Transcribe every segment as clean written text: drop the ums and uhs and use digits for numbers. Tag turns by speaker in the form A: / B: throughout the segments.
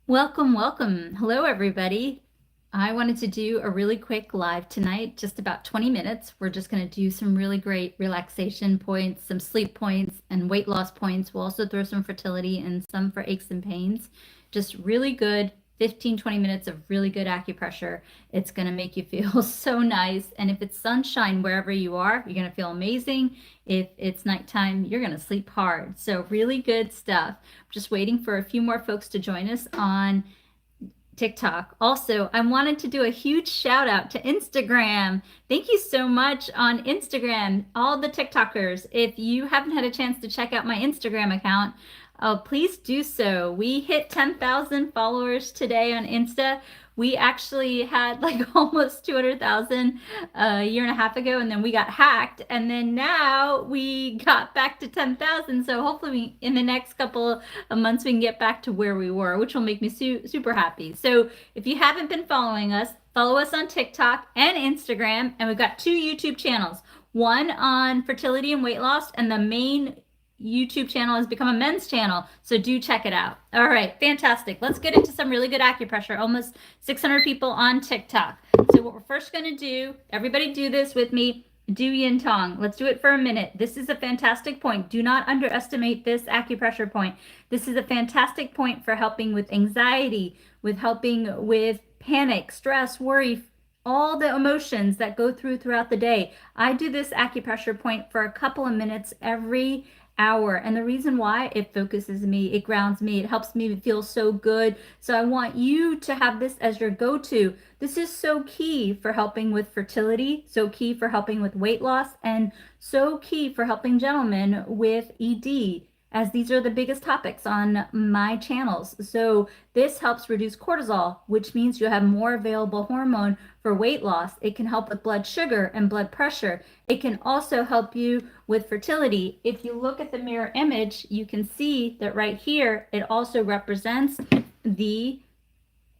A: Welcome, welcome. Hello, everybody. I wanted to do a really quick live tonight, just about 20 minutes. We're just going to do some really great relaxation points, some sleep points, and weight loss points. We'll also throw some fertility and some for aches and pains. Just really good 15-20 minutes of really good acupressure. It's going to make you feel so nice. And if it's sunshine wherever you are, you're going to feel amazing. If it's nighttime, you're going to sleep hard. So really good stuff. Just waiting for a few more folks to join us on TikTok. Also, I wanted to do a huge shout out to Instagram. Thank you so much on Instagram, all the TikTokers. If you haven't had a chance to check out my Instagram account, please do so. We hit 10,000 followers today on Insta. We actually had like almost 200,000 a year and a half ago, and then we got hacked, and then now we got back to 10,000. So hopefully in the next couple of months we can get back to where we were, which will make me super happy. So if you haven't been following us, follow us on TikTok and Instagram, and we've got 2 YouTube channels. One on fertility and weight loss, and the main YouTube channel has become a men's channel, so do check it out. All right, fantastic. Let's get into some really good acupressure. Almost 600 people on TikTok. So what we're first going to do, everybody do this with me, do yin tong. Let's do it for a minute. This is a fantastic point. Do not underestimate this acupressure point. This is a fantastic point for helping with anxiety, with helping with panic, stress, worry, all the emotions that go throughout the day. I do this acupressure point for a couple of minutes every hour, and the reason why, it focuses me, it grounds me, it helps me feel so good. So I want you to have this as your go-to. This is so key for helping with fertility, so key for helping with weight loss, and so key for helping gentlemen with ED, as these are the biggest topics on my channels. So this helps reduce cortisol, which means you have more available hormone for weight loss. It can help with blood sugar and blood pressure. It can also help you with fertility. If you look at the mirror image, you can see that right here, it also represents the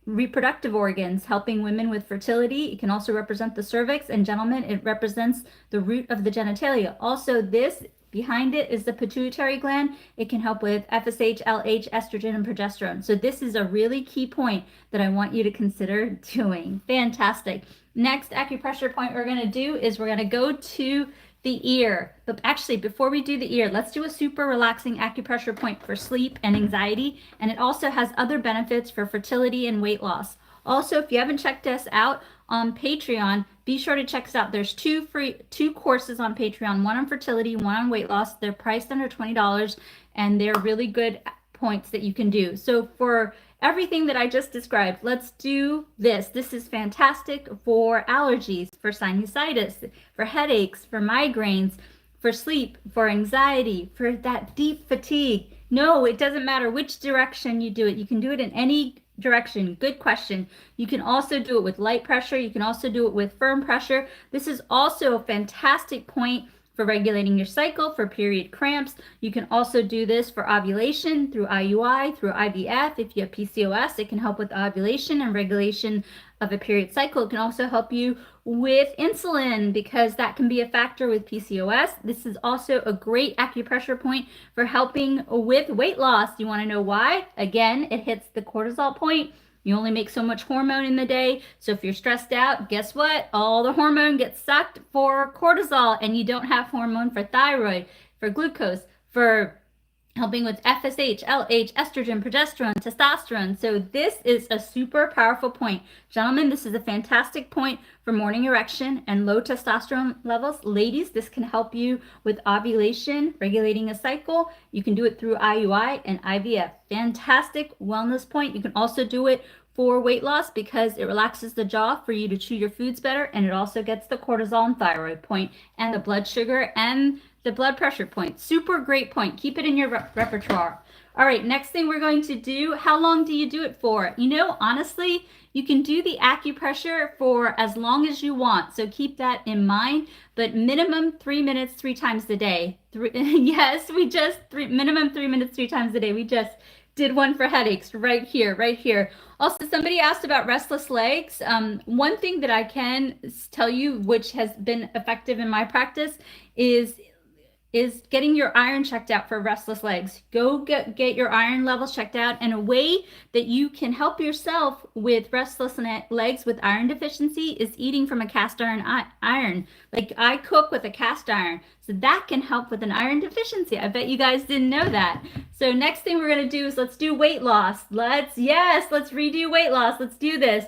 A: reproductive organs, helping women with fertility. It can also represent the cervix, and gentlemen, it represents the root of the genitalia. Also, this behind it is the pituitary gland. It can help with FSH, LH, estrogen, and progesterone. So this is a really key point that I want you to consider doing. Fantastic. Next acupressure point we're going to do is we're going to go to the ear. But actually, before we do the ear, let's do a super relaxing acupressure point for sleep and anxiety. And it also has other benefits for fertility and weight loss. Also, if you haven't checked us out on Patreon, be sure to check us out. There's two courses on Patreon, one on fertility, one on weight loss. They're priced under $20, and they're really good points that you can do. So for everything that I just described, let's do this. This is fantastic for allergies, for sinusitis, for headaches, for migraines, for sleep, for anxiety, for that deep fatigue. No, it doesn't matter which direction you do it. You can do it in any direction. Good question. You can also do it with light pressure. You can also do it with firm pressure. This is also a fantastic point for regulating your cycle, for period cramps. You can also do this for ovulation through IUI, through IVF. If you have PCOS, it can help with ovulation and regulation of a period cycle. It can also help you with insulin, because that can be a factor with PCOS. This is also a great acupressure point for helping with weight loss. You want to know why? Again, it hits the cortisol point. You only make so much hormone in the day. So if you're stressed out, guess what? All the hormone gets sucked for cortisol, and you don't have hormone for thyroid, for glucose, for helping with FSH, LH, estrogen, progesterone, testosterone. So this is a super powerful point. Gentlemen, this is a fantastic point for morning erection and low testosterone levels. Ladies, this can help you with ovulation, regulating a cycle. You can do it through IUI and IVF. Fantastic wellness point. You can also do it for weight loss because it relaxes the jaw for you to chew your foods better, and it also gets the cortisol and thyroid point, and the blood sugar and the blood pressure point. Super great point. Keep it in your repertoire. All right, next thing we're going to do, how long do you do it for? You know, honestly, you can do the acupressure for as long as you want. So keep that in mind, but minimum 3 minutes, 3 times a day. Yes, minimum 3 minutes, 3 times a day. We just did one for headaches right here. Also, somebody asked about restless legs. One thing that I can tell you, which has been effective in my practice, is is getting your iron checked out for restless legs. Go get your iron levels checked out. And a way that you can help yourself with restless legs with iron deficiency is eating from a cast iron. Like I cook with a cast iron. So that can help with an iron deficiency. I bet you guys didn't know that. So next thing we're going to do is let's do weight loss. Let's redo weight loss. Let's do this.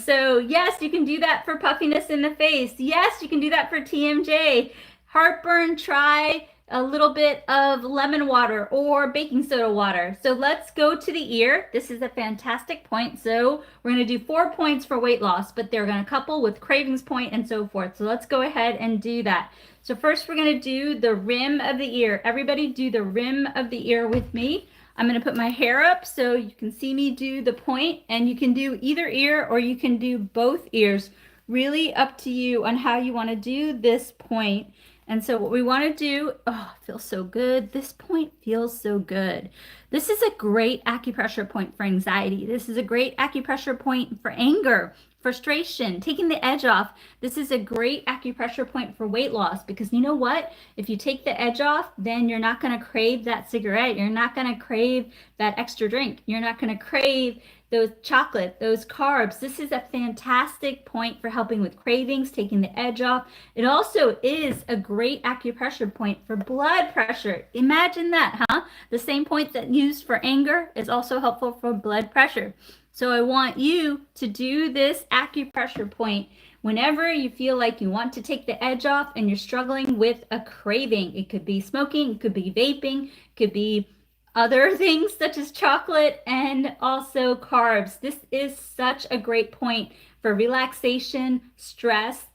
A: So yes, you can do that for puffiness in the face. Yes, you can do that for TMJ. Heartburn, try a little bit of lemon water or baking soda water. So let's go to the ear. This is a fantastic point. So we're going to do 4 points for weight loss, but they're going to couple with cravings point and so forth. So let's go ahead and do that. So first we're going to do the rim of the ear. Everybody do the rim of the ear with me. I'm going to put my hair up so you can see me do the point, and you can do either ear or you can do both ears. Really up to you on how you want to do this point. And so what we want to do, oh, it feels so good. This point feels so good. This is a great acupressure point for anxiety. This is a great acupressure point for anger, frustration, taking the edge off. This is a great acupressure point for weight loss because you know what? If you take the edge off, then you're not going to crave that cigarette. You're not going to crave that extra drink. You're not going to crave those chocolate, those carbs. This is a fantastic point for helping with cravings, taking the edge off. It also is a great acupressure point for blood pressure. Imagine that, huh? The same point that used for anger is also helpful for blood pressure. So I want you to do this acupressure point whenever you feel like you want to take the edge off and you're struggling with a craving. It could be smoking, it could be vaping, it could be other things such as chocolate and also carbs. This is such a great point for relaxation, stress,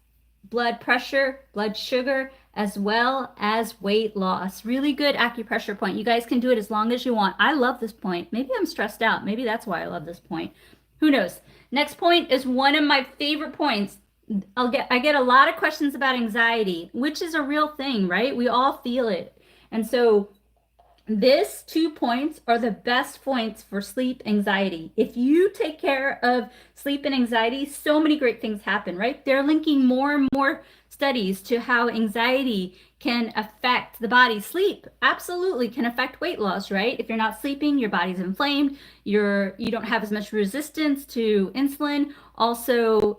A: blood pressure, blood sugar, as well as weight loss. Really good acupressure point. You guys can do it as long as you want. I love this point. Maybe I'm stressed out. Maybe that's why I love this point. Who knows? Next point is one of my favorite points. I get a lot of questions about anxiety, which is a real thing, right? We all feel it. And so these 2 points are the best points for sleep anxiety. If you take care of sleep and anxiety, so many great things happen, right? They're linking more and more studies to how anxiety can affect the body. Sleep absolutely can affect weight loss, right? If you're not sleeping, your body's inflamed, you don't have as much resistance to insulin. Also,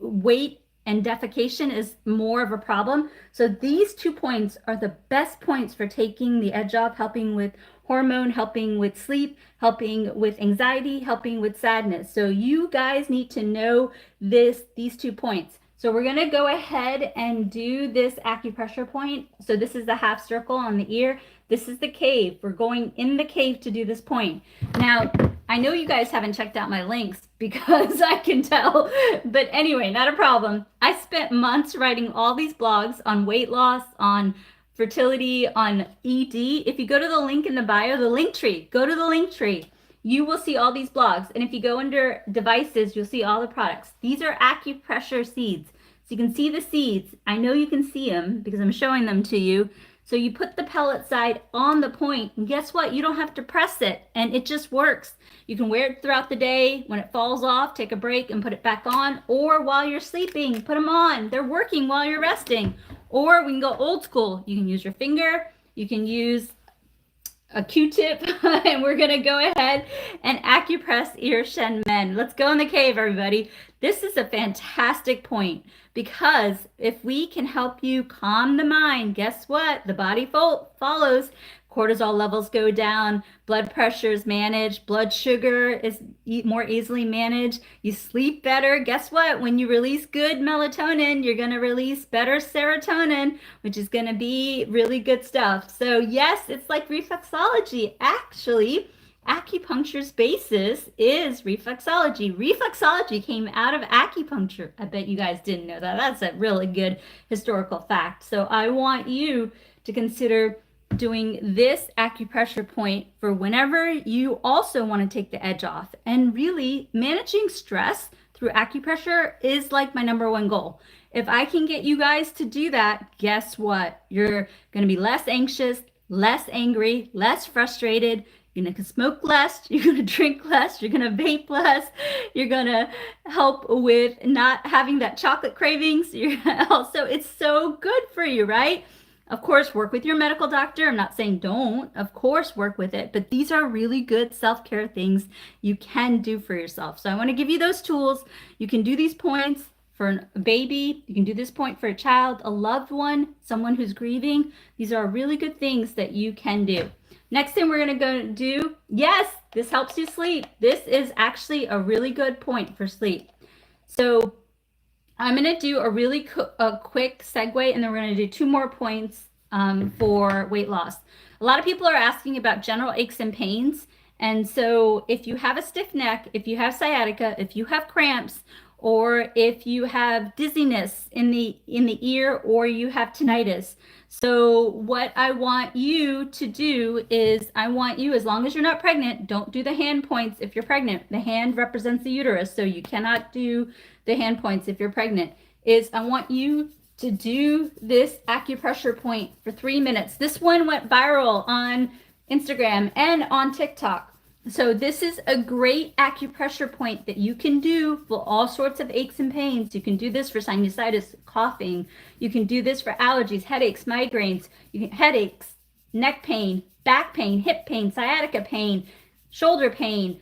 A: weight and defecation is more of a problem. So these 2 points are the best points for taking the edge off, helping with hormone, helping with sleep, helping with anxiety, helping with sadness. So you guys need to know these 2 points. So we're going to go ahead and do this acupressure point. So this is the half circle on the ear. This is the cave. We're going in the cave to do this point. Now, I know you guys haven't checked out my links because I can tell, but anyway, not a problem. I spent months writing all these blogs on weight loss, on fertility, on ED. If you go to the link in the bio, the link tree, go to the link tree. You will see all these blogs. And if you go under devices, you'll see all the products. These are acupressure seeds. So you can see the seeds. I know you can see them because I'm showing them to you. So you put the pellet side on the point, and guess what? You don't have to press it, and it just works. You can wear it throughout the day. When it falls off, take a break and put it back on, or while you're sleeping, put them on. They're working while you're resting. Or we can go old school. You can use your finger. You can use a Q-tip, and we're going to go ahead and acupress ear shen men. Let's go in the cave, everybody. This is a fantastic point because if we can help you calm the mind, guess what? The body follows. Cortisol levels go down, blood pressure is managed, blood sugar is more easily managed, you sleep better. Guess what? When you release good melatonin, you're going to release better serotonin, which is going to be really good stuff. So yes, it's like reflexology. Actually, acupuncture's basis is reflexology. Reflexology came out of acupuncture. I bet you guys didn't know that. That's a really good historical fact. So I want you to consider doing this acupressure point for whenever you also want to take the edge off. And really, managing stress through acupressure is like my #1 goal. If I can get you guys to do that, guess what? You're going to be less anxious, less angry, less frustrated. You're going to smoke less, you're going to drink less, you're going to vape less, you're going to help with not having that chocolate cravings. You're also, it's so good for you, right? Of course, work with your medical doctor. I'm not saying don't. Of course, work with it. But these are really good self-care things you can do for yourself. So I want to give you those tools. You can do these points for a baby. You can do this point for a child, a loved one, someone who's grieving. These are really good things that you can do. Next thing we're going to go do, yes, this helps you sleep. This is actually a really good point for sleep. So I'm going to do a really quick segue, and then we're going to do 2 more points for weight loss. A lot of people are asking about general aches and pains. And so if you have a stiff neck, if you have sciatica, if you have cramps, or if you have dizziness in the ear, or you have tinnitus. So what I want you to do is, I want you, as long as you're not pregnant, don't do the hand points if you're pregnant. The hand represents the uterus, so you cannot do the hand points if you're pregnant. I want you to do this acupressure point for 3 minutes. This one went viral on Instagram and on TikTok. So this is a great acupressure point that you can do for all sorts of aches and pains. You can do this for sinusitis, coughing. You can do this for allergies, headaches, migraines, headaches, neck pain, back pain, hip pain, sciatica pain, shoulder pain,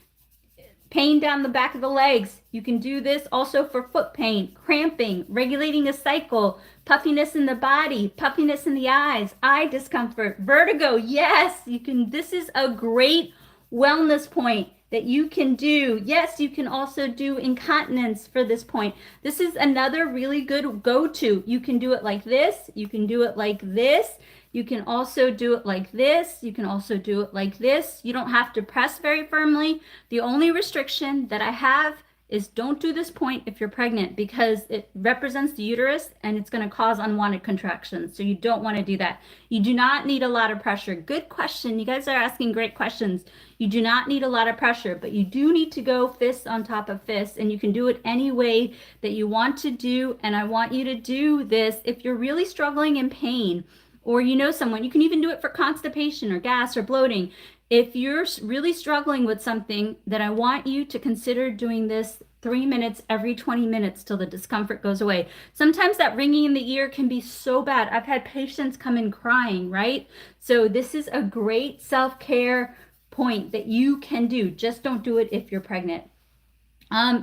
A: pain down the back of the legs. You can do this also for foot pain, cramping, regulating a cycle, puffiness in the body, puffiness in the eyes, eye discomfort, vertigo. Yes, you can. This is a great wellness point that you can do. Yes, you can also do incontinence for this point. This is another really good go-to. You can do it like this. You can do it like this. You can also do it like this. You can also do it like this. You don't have to press very firmly. The only restriction that I have is don't do this point if you're pregnant, because it represents the uterus and it's going to cause unwanted contractions. So you don't want to do that. You do not need a lot of pressure. Good question. You guys are asking great questions. You do not need a lot of pressure, but you do need to go fist on top of fist, and you can do it any way that you want to do. And I want you to do this if you're really struggling in pain, or you know someone. You can even do it for constipation or gas or bloating. If you're really struggling with something, then I want you to consider doing this 3 minutes every 20 minutes till the discomfort goes away. Sometimes that ringing in the ear can be so bad. I've had patients come in crying, right? So this is a great self-care point that you can do. Just don't do it if you're pregnant.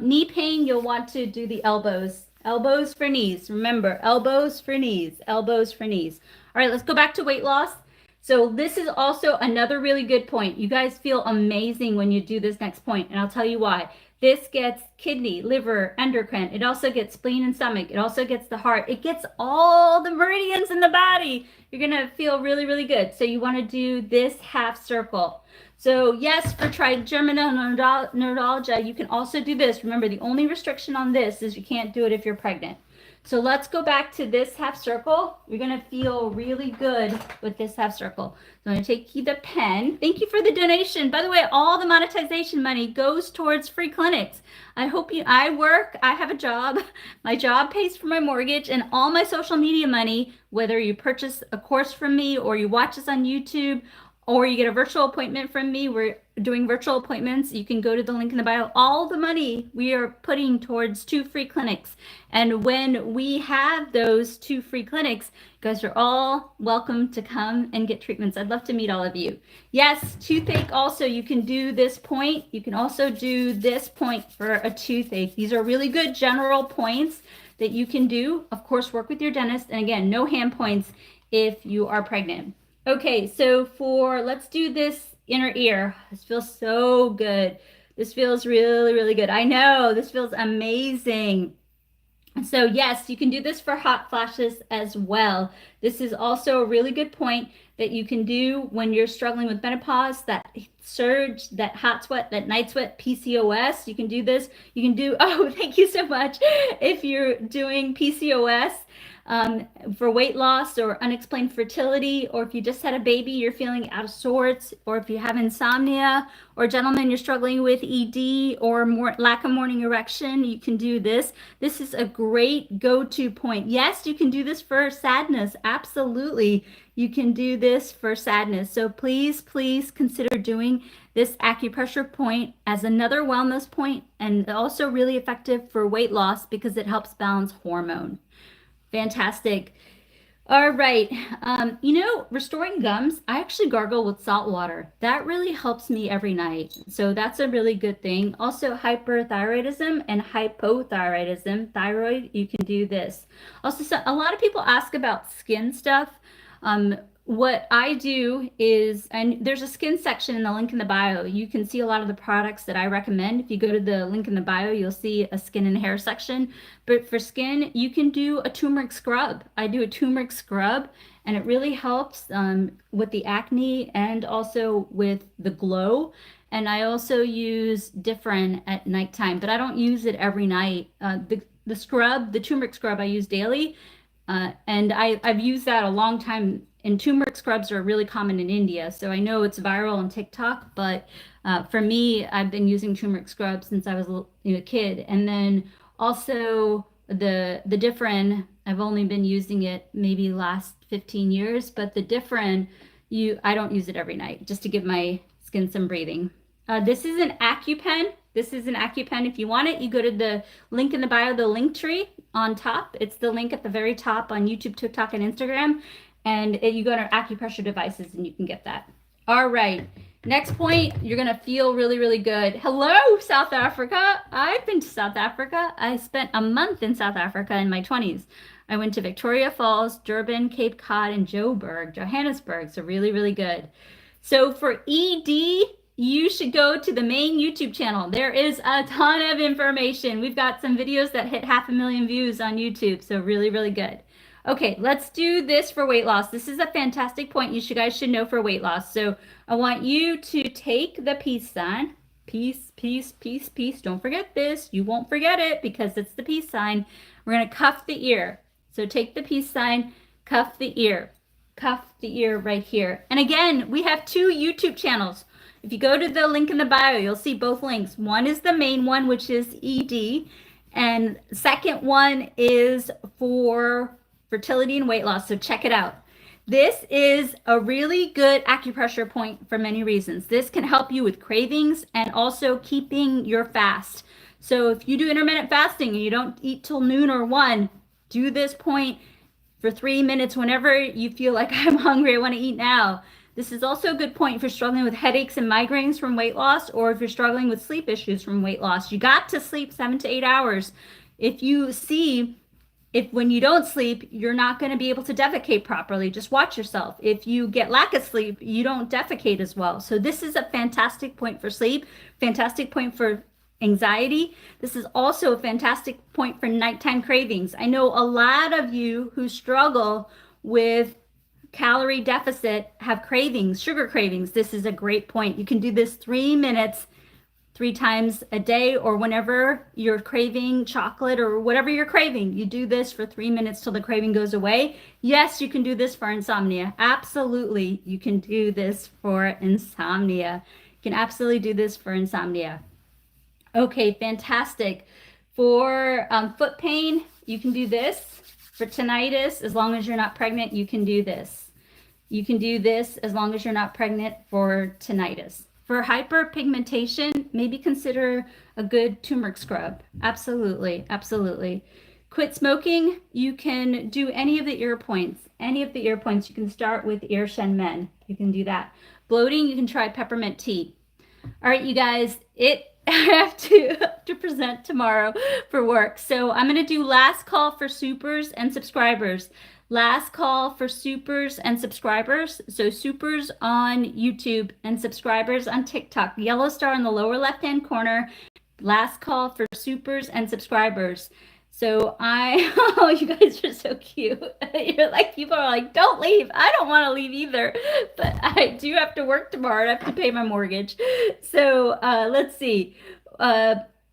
A: Knee pain, you'll want to do the elbows. Elbows for knees. Remember, elbows for knees. Elbows for knees. All right, let's go back to weight loss. So this is also another really good point. You guys feel amazing when you do this next point, and I'll tell you why. This gets kidney, liver, endocrine. It also gets spleen and stomach. It also gets the heart. It gets all the meridians in the body. You're going to feel really, really good. So you want to do this half circle. So yes, for trigeminal neuralgia, you can also do this. Remember, the only restriction on this is you can't do it if you're pregnant. So let's go back to this half circle. You're going to feel really good with this half circle. So I'm going to take you the pen. Thank you for the donation. By the way, all the monetization money goes towards free clinics. I have a job. My job pays for my mortgage, and all my social media money, whether you purchase a course from me or you watch us on YouTube, or you get a virtual appointment from me. We're doing virtual appointments. You can go to the link in the bio. All the money we are putting towards 2 free clinics. And when we have those 2 free clinics, you guys are all welcome to come and get treatments. I'd love to meet all of you. Yes, toothache also, you can do this point. You can also do this point for a toothache. These are really good general points that you can do. Of course, work with your dentist. And again, no hand points if you are pregnant. Okay, so let's do this inner ear. This feels so good. This feels really, really good. I know, this feels amazing. So yes, you can do this for hot flashes as well. This is also a really good point that you can do when you're struggling with menopause, that surge, that hot sweat, that night sweat, PCOS. You can do this. You can do, oh, thank you so much. If you're doing PCOS, for weight loss or unexplained fertility, or if you just had a baby, you're feeling out of sorts, or if you have insomnia, or gentlemen, you're struggling with ED or more lack of morning erection, you can do this. This is a great go-to point. Yes, you can do this for sadness. Absolutely. You can do this for sadness. So please, please consider doing this acupressure point as another wellness point, and also really effective for weight loss because it helps balance hormone. Fantastic. All right. Restoring gums, I actually gargle with salt water. That really helps me every night. So that's a really good thing. Also, hyperthyroidism and hypothyroidism, thyroid, you can do this. Also, a lot of people ask about skin stuff. What I do is, and there's a skin section in the link in the bio. You can see a lot of the products that I recommend. If you go to the link in the bio, you'll see a skin and hair section. But for skin, you can do a turmeric scrub. I do a turmeric scrub, and it really helps with the acne and also with the glow. And I also use Differin at nighttime, but I don't use it every night. The scrub, the turmeric scrub, I use daily. And I've used that a long time. And turmeric scrubs are really common in India, so I know it's viral on TikTok, but for me, I've been using turmeric scrubs since I was a kid. And then also the Differin, I've only been using it maybe last 15 years, but the Differin, I don't use it every night, just to give my skin some breathing. This is an AccuPen. This is an AccuPen. If you want it, you go to the link in the bio, the link tree on top. It's the link at the very top on YouTube, TikTok, and Instagram. And you go to acupressure devices and you can get that. All right. Next point, you're going to feel really, really good. Hello, South Africa. I've been to South Africa. I spent a month in South Africa in my 20s. I went to Victoria Falls, Durban, Cape Cod, and Johannesburg. So really, really good. So for ED, you should go to the main YouTube channel. There is a ton of information. We've got some videos that hit 500,000 views on YouTube. So really, really good. Okay, let's do this for weight loss. This is a fantastic point you guys should know for weight loss. So I want you to take the peace sign. Peace, peace, peace, peace. Don't forget this. You won't forget it because it's the peace sign. We're going to cuff the ear. So take the peace sign, cuff the ear. Cuff the ear right here. And again, we have 2 YouTube channels. If you go to the link in the bio, you'll see both links. One is the main one, which is ED. And second one is for fertility and weight loss. So check it out. This is a really good acupressure point for many reasons. This can help you with cravings and also keeping your fast. So if you do intermittent fasting and you don't eat till noon or 1, do this point for 3 minutes whenever you feel like I'm hungry, I want to eat now. This is also a good point if you're struggling with headaches and migraines from weight loss, or if you're struggling with sleep issues from weight loss. You got to sleep 7 to 8 hours. If when you don't sleep, you're not going to be able to defecate properly, just watch yourself. If you get lack of sleep, you don't defecate as well. So this is a fantastic point for sleep, fantastic point for anxiety. This is also a fantastic point for nighttime cravings. I know a lot of you who struggle with calorie deficit have cravings, sugar cravings. This is a great point. You can do this 3 minutes 3 times a day, or whenever you're craving chocolate or whatever you're craving, you do this for 3 minutes till the craving goes away. Yes, you can do this for insomnia. Absolutely, you can do this for insomnia. You can absolutely do this for insomnia. Okay, fantastic. For foot pain, you can do this. For tinnitus, as long as you're not pregnant, you can do this. You can do this as long as you're not pregnant for tinnitus. For hyperpigmentation, maybe consider a good turmeric scrub. Absolutely, absolutely. Quit smoking, you can do any of the ear points. Any of the ear points, you can start with ear shen men. You can do that. Bloating, you can try peppermint tea. All right, you guys, I have to present tomorrow for work. So I'm going to do last call for supers and subscribers. Last call for supers and subscribers. So supers on YouTube and subscribers on TikTok. Yellow star in the lower left-hand corner. Last call for supers and subscribers. So oh, you guys are so cute. You're like, people are like, don't leave. I don't want to leave either, but I do have to work tomorrow. I have to pay my mortgage. So let's see.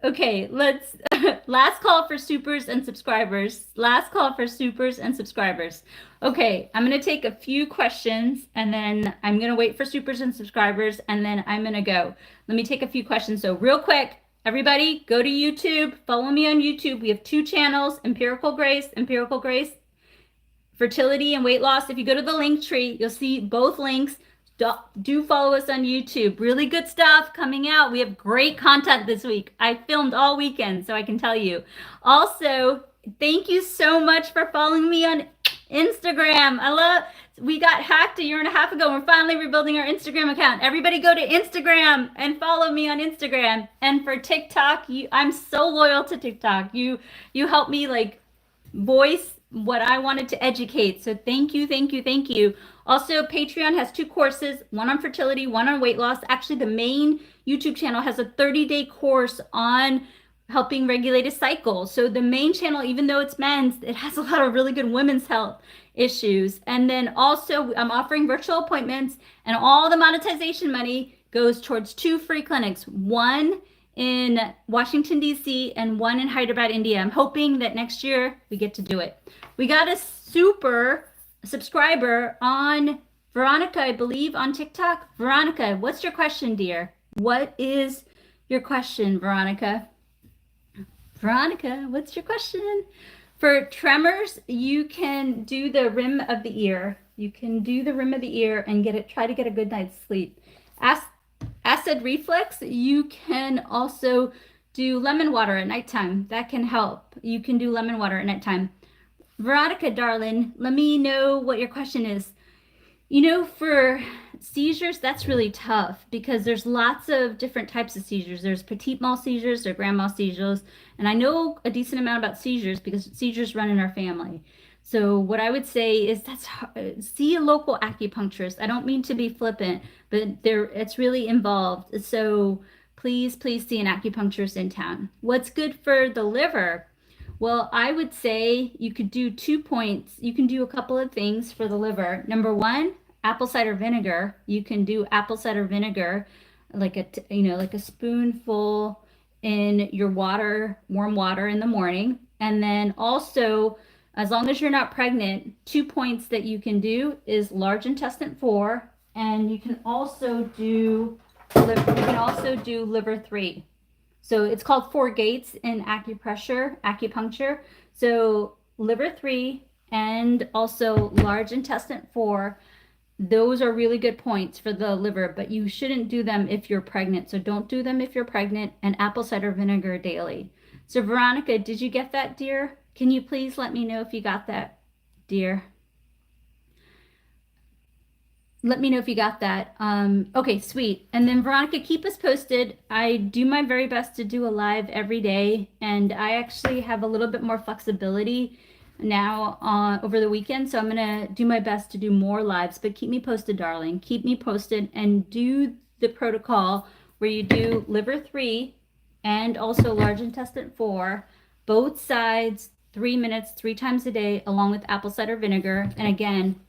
A: Okay, let's Last call for supers and subscribers. Last call for supers and subscribers. Okay, I'm going to take a few questions and then I'm going to wait for supers and subscribers and then I'm going to go. Let me take a few questions. So real quick, everybody go to YouTube. Follow me on YouTube. We have 2 channels, Empirical Grace, Fertility and Weight Loss. If you go to the link tree, you'll see both links. Do follow us on YouTube. Really good stuff coming out. We have great content this week. I filmed all weekend, so I can tell you. Also, thank you so much for following me on Instagram. We got hacked a year and a half ago. We're finally rebuilding our Instagram account. Everybody go to Instagram and follow me on Instagram. And for TikTok, I'm so loyal to TikTok. You help me like voice what I wanted to educate. So thank you, thank you, thank you. Also, Patreon has 2 courses, one on fertility, one on weight loss. Actually, the main YouTube channel has a 30-day course on helping regulate a cycle. So the main channel, even though it's men's, it has a lot of really good women's health issues. And then also I'm offering virtual appointments and all the monetization money goes towards 2 free clinics, one in Washington, D.C. and one in Hyderabad, India. I'm hoping that next year we get to do it. We got a super subscriber on Veronica, I believe, on TikTok. Veronica, what's your question, dear? What is your question, Veronica? Veronica, what's your question? For tremors, you can do the rim of the ear. You can do the rim of the ear and try to get a good night's sleep. Acid reflux, you can also do lemon water at nighttime. That can help. You can do lemon water at nighttime. Veronica, darling, let me know what your question is. You know, for seizures, that's really tough because there's lots of different types of seizures. There's petit mal seizures, there's grand mal seizures, and I know a decent amount about seizures because seizures run in our family. So what I would say is see a local acupuncturist. I don't mean to be flippant, but it's really involved. So please see an acupuncturist in town. What's good for the liver? Well, I would say you could do 2 points. You can do a couple of things for the liver. Number 1, apple cider vinegar. You can do apple cider vinegar, like a spoonful in your water, warm water in the morning. And then also, as long as you're not pregnant, 2 points that you can do is large intestine 4, and you can also do liver 3. So it's called 4 gates in acupuncture. So liver 3 and also large intestine 4, those are really good points for the liver, but you shouldn't do them if you're pregnant. So don't do them if you're pregnant, and apple cider vinegar daily. So Veronica, did you get that, dear? Can you please let me know if you got that, dear? Let me know if you got that. Okay, sweet. And then Veronica, keep us posted. I do my very best to do a live every day, and I actually have a little bit more flexibility now over the weekend, so I'm gonna do my best to do more lives, but keep me posted, darling. Keep me posted and do the protocol where you do liver 3 and also large intestine 4, both sides, 3 minutes, 3 times a day, along with apple cider vinegar. And again,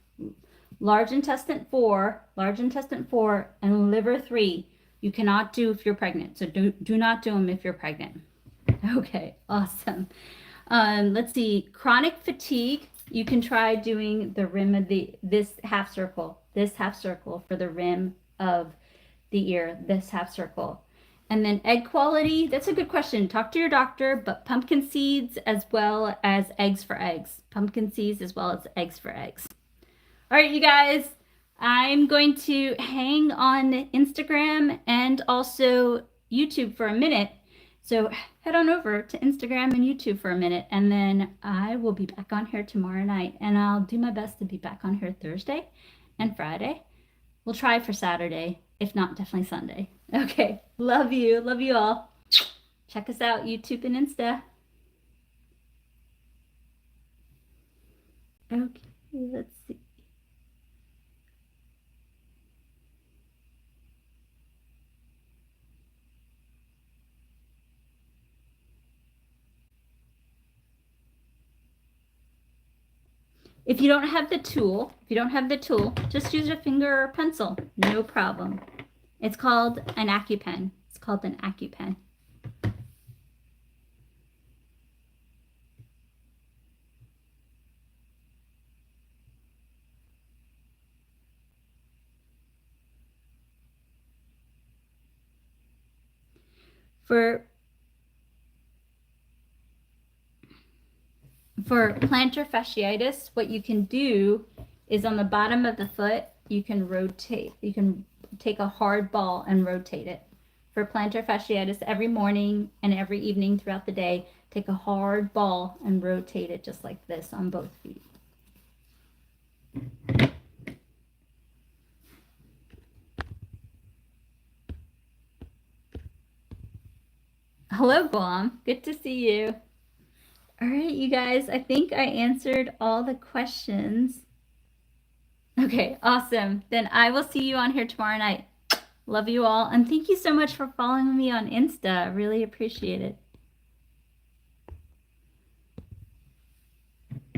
A: large intestine 4, and liver 3, you cannot do if you're pregnant. So do not do them if you're pregnant. Okay, awesome. Let's see, chronic fatigue, you can try doing the rim of this half circle for the rim of the ear, this half circle. And then egg quality, that's a good question. Talk to your doctor, but pumpkin seeds as well as eggs for eggs. Pumpkin seeds as well as eggs for eggs. All right, you guys, I'm going to hang on Instagram and also YouTube for a minute. So head on over to Instagram and YouTube for a minute, and then I will be back on here tomorrow night, and I'll do my best to be back on here Thursday and Friday. We'll try for Saturday, if not, definitely Sunday. Okay, love you all. Check us out, YouTube and Insta. Okay, let's see. If you don't have the tool, just use your finger or pencil. No problem. It's called an AccuPen. For plantar fasciitis, what you can do is on the bottom of the foot, you can rotate. You can take a hard ball and rotate it. For plantar fasciitis, every morning and every evening throughout the day, take a hard ball and rotate it just like this on both feet. Hello, Guam. Good to see you. All right, you guys, I think I answered all the questions. Okay, awesome. Then I will see you on here tomorrow night. Love you all. And thank you so much for following me on Insta. I really appreciate it.